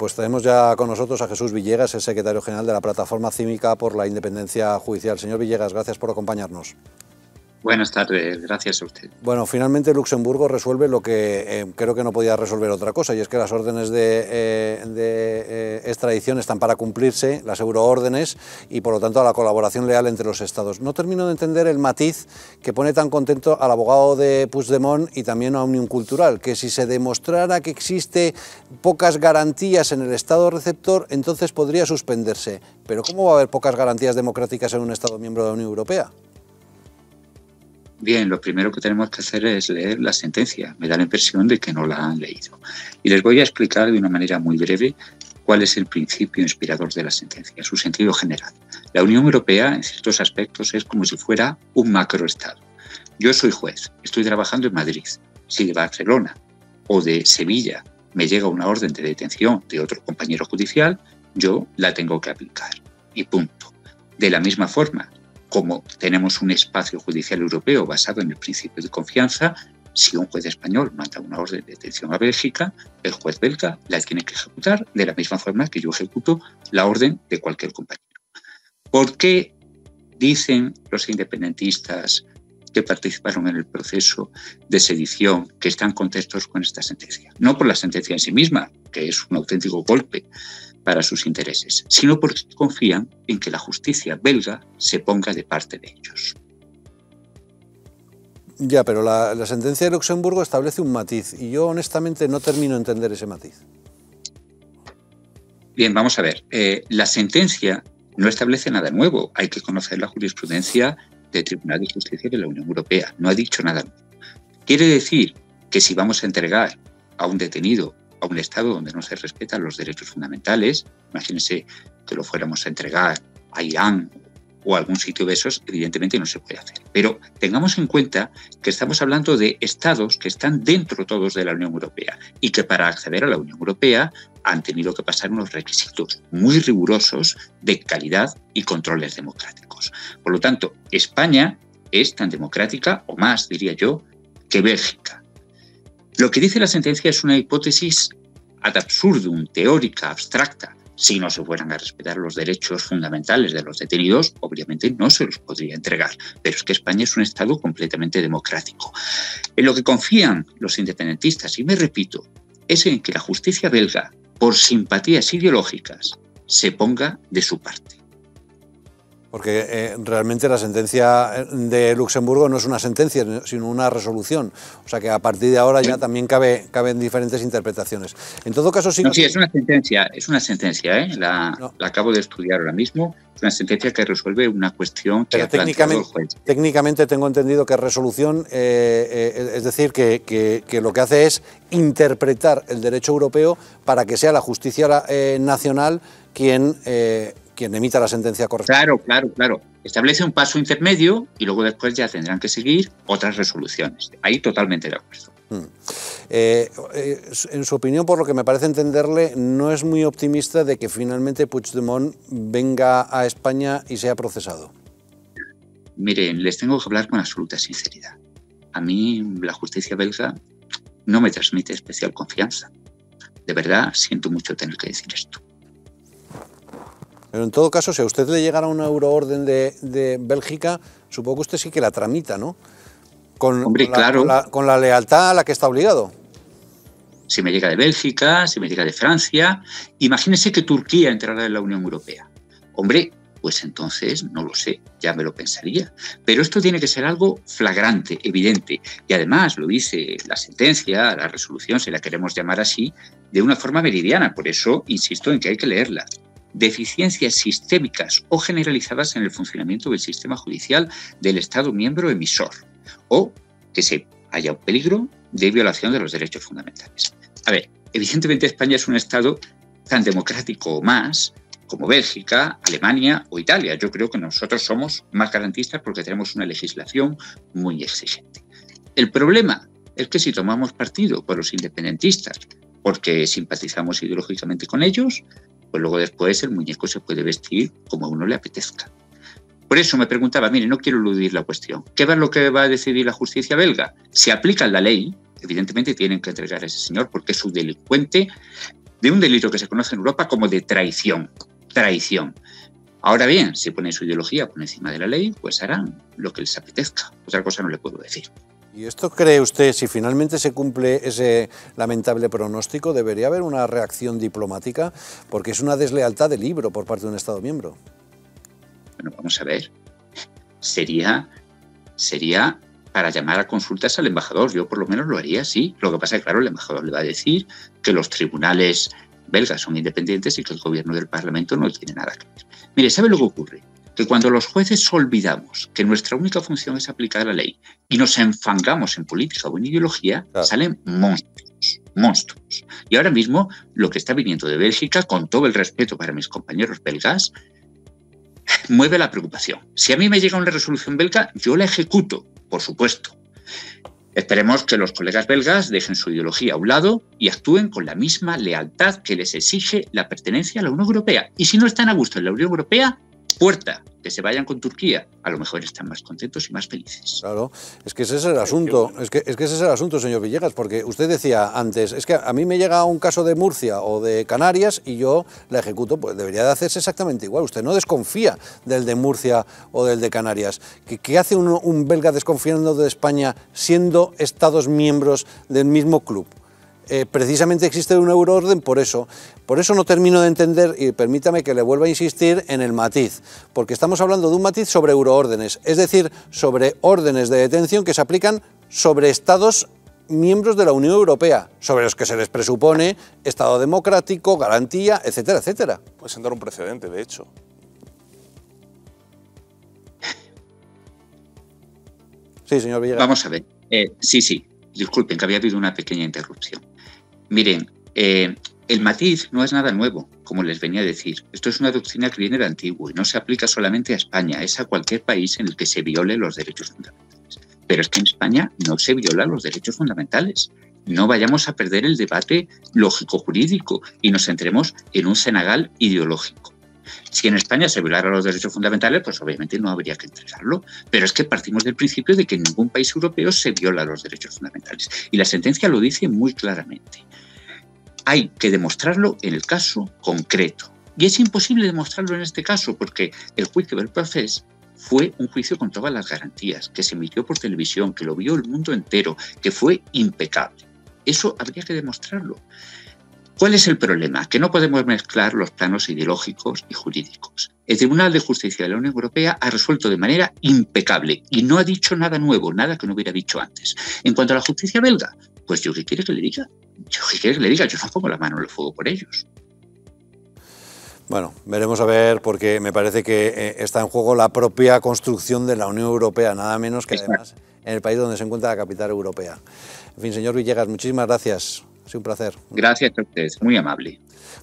Pues tenemos ya con nosotros a Jesús Villegas, el secretario general de la Plataforma Cívica por la Independencia Judicial. Señor Villegas, gracias por acompañarnos. Buenas tardes, gracias a usted. Bueno, finalmente Luxemburgo resuelve lo que creo que no podía resolver otra cosa, y es que las órdenes de extradición están para cumplirse, las euroórdenes, y por lo tanto a la colaboración leal entre los Estados. No termino de entender el matiz que pone tan contento al abogado de Puigdemont y también a Òmnium Cultural, que si se demostrara que existe pocas garantías en el Estado receptor, entonces podría suspenderse. Pero ¿cómo va a haber pocas garantías democráticas en un Estado miembro de la Unión Europea? Bien, lo primero que tenemos que hacer es leer la sentencia. Me da la impresión de que no la han leído. Y les voy a explicar de una manera muy breve cuál es el principio inspirador de la sentencia, su sentido general. La Unión Europea, en ciertos aspectos, es como si fuera un macroestado. Yo soy juez, estoy trabajando en Madrid. Si de Barcelona o de Sevilla me llega una orden de detención de otro compañero judicial, yo la tengo que aplicar. Y punto. De la misma forma, como tenemos un espacio judicial europeo basado en el principio de confianza, si un juez español manda una orden de detención a Bélgica, el juez belga la tiene que ejecutar de la misma forma que yo ejecuto la orden de cualquier compañero. ¿Por qué dicen los independentistas que participaron en el proceso de sedición que están contentos con esta sentencia? No por la sentencia en sí misma, que es un auténtico golpe para sus intereses, sino porque confían en que la justicia belga se ponga de parte de ellos. Ya, pero la sentencia de Luxemburgo establece un matiz, y yo honestamente no termino de entender ese matiz. Bien, vamos a ver. La sentencia no establece nada nuevo. Hay que conocer la jurisprudencia del Tribunal de Justicia de la Unión Europea. No ha dicho nada nuevo. Quiere decir que si vamos a entregar a un detenido a un Estado donde no se respetan los derechos fundamentales, imagínense que lo fuéramos a entregar a Irán o a algún sitio de esos, evidentemente no se puede hacer. Pero tengamos en cuenta que estamos hablando de Estados que están dentro todos de la Unión Europea y que para acceder a la Unión Europea han tenido que pasar unos requisitos muy rigurosos de calidad y controles democráticos. Por lo tanto, España es tan democrática, o más, diría yo, que Bélgica. Lo que dice la sentencia es una hipótesis ad absurdum, teórica, abstracta. Si no se fueran a respetar los derechos fundamentales de los detenidos, obviamente no se los podría entregar. Pero es que España es un Estado completamente democrático. En lo que confían los independentistas, y me repito, es en que la justicia belga, por simpatías ideológicas, se ponga de su parte. Porque realmente la sentencia de Luxemburgo no es una sentencia, sino una resolución. O sea que a partir de ahora ya también caben diferentes interpretaciones. En todo caso, sí. No, sí, es una sentencia, ¿eh? La acabo de estudiar ahora mismo. Es una sentencia que resuelve una cuestión que ha planteado el juez. Técnicamente tengo entendido que es resolución, es decir, que lo que hace es interpretar el derecho europeo para que sea la justicia nacional quien emita la sentencia correspondiente. Claro. Establece un paso intermedio y luego después ya tendrán que seguir otras resoluciones. Ahí totalmente de acuerdo. En su opinión, por lo que me parece entenderle, no es muy optimista de que finalmente Puigdemont venga a España y sea procesado. Miren, les tengo que hablar con absoluta sinceridad. A mí la justicia belga no me transmite especial confianza. De verdad, siento mucho tener que decir esto. Pero en todo caso, si a usted le llegara una euroorden de Bélgica, supongo que usted sí que la tramita, ¿no? Con la lealtad a la que está obligado. Si me llega de Bélgica, si me llega de Francia, imagínese que Turquía entrara en la Unión Europea. Hombre, pues entonces, no lo sé, ya me lo pensaría. Pero esto tiene que ser algo flagrante, evidente. Y además, lo dice la sentencia, la resolución, si la queremos llamar así, de una forma meridiana. Por eso insisto en que hay que leerla. Deficiencias sistémicas o generalizadas en el funcionamiento del sistema judicial del Estado miembro emisor, o que haya un peligro de violación de los derechos fundamentales. A ver, evidentemente España es un Estado tan democrático o más como Bélgica, Alemania o Italia. Yo creo que nosotros somos más garantistas porque tenemos una legislación muy exigente. El problema es que si tomamos partido por los independentistas porque simpatizamos ideológicamente con ellos, pues luego después el muñeco se puede vestir como a uno le apetezca. Por eso me preguntaba, mire, no quiero eludir la cuestión. ¿Qué es lo que va a decidir la justicia belga? Si aplican la ley, evidentemente tienen que entregar a ese señor porque es un delincuente de un delito que se conoce en Europa como de traición. Traición. Ahora bien, si ponen su ideología por encima de la ley, pues harán lo que les apetezca. Otra cosa no le puedo decir. ¿Y esto cree usted, si finalmente se cumple ese lamentable pronóstico, debería haber una reacción diplomática? Porque es una deslealtad de libro por parte de un Estado miembro. Bueno, vamos a ver. Sería para llamar a consultas al embajador. Yo por lo menos lo haría así. Lo que pasa es que, claro, el embajador le va a decir que los tribunales belgas son independientes y que el gobierno del Parlamento no tiene nada que ver. Mire, ¿sabe lo que ocurre? Que cuando los jueces olvidamos que nuestra única función es aplicar la ley y nos enfangamos en política o en ideología, claro, salen monstruos. Y ahora mismo lo que está viniendo de Bélgica, con todo el respeto para mis compañeros belgas, mueve la preocupación. Si a mí me llega una resolución belga, yo la ejecuto, por supuesto. Esperemos que los colegas belgas dejen su ideología a un lado y actúen con la misma lealtad que les exige la pertenencia a la Unión Europea. Y si no están a gusto en la Unión Europea, puerta, que se vayan con Turquía. A lo mejor están más contentos y más felices. Claro, es que ese es el asunto, es que ese es el asunto, señor Villegas, porque usted decía antes, es que a mí me llega un caso de Murcia o de Canarias y yo la ejecuto, pues debería de hacerse exactamente igual. Usted no desconfía del de Murcia o del de Canarias. ¿Qué hace un belga desconfiando de España siendo Estados miembros del mismo club? Precisamente existe un euroorden por eso no termino de entender, y permítame que le vuelva a insistir en el matiz, porque estamos hablando de un matiz sobre euroórdenes, es decir, sobre órdenes de detención que se aplican sobre Estados miembros de la Unión Europea, sobre los que se les presupone Estado democrático, garantía, etcétera, etcétera. Puede sentar un precedente, de hecho. Sí, señor Villegas. Vamos a ver. Sí. Disculpen, que había habido una pequeña interrupción. Miren, el matiz no es nada nuevo, como les venía a decir. Esto es una doctrina que viene de antiguo y no se aplica solamente a España, es a cualquier país en el que se violen los derechos fundamentales. Pero es que en España no se violan los derechos fundamentales. No vayamos a perder el debate lógico-jurídico y nos centremos en un cenagal ideológico. Si en España se violaran los derechos fundamentales, pues obviamente no habría que entregarlo. Pero es que partimos del principio de que en ningún país europeo se violan los derechos fundamentales. Y la sentencia lo dice muy claramente. Hay que demostrarlo en el caso concreto. Y es imposible demostrarlo en este caso porque el juicio del Procés fue un juicio con todas las garantías, que se emitió por televisión, que lo vio el mundo entero, que fue impecable. Eso habría que demostrarlo. ¿Cuál es el problema? Que no podemos mezclar los planos ideológicos y jurídicos. El Tribunal de Justicia de la Unión Europea ha resuelto de manera impecable y no ha dicho nada nuevo, nada que no hubiera dicho antes. En cuanto a la justicia belga, pues yo qué quiere que le diga. Yo no pongo la mano en el fuego por ellos. Bueno, veremos a ver, porque me parece que está en juego la propia construcción de la Unión Europea, nada menos que además en el país donde se encuentra la capital europea. En fin, señor Villegas, muchísimas gracias. Ha sido un placer. Gracias a ustedes, muy amable.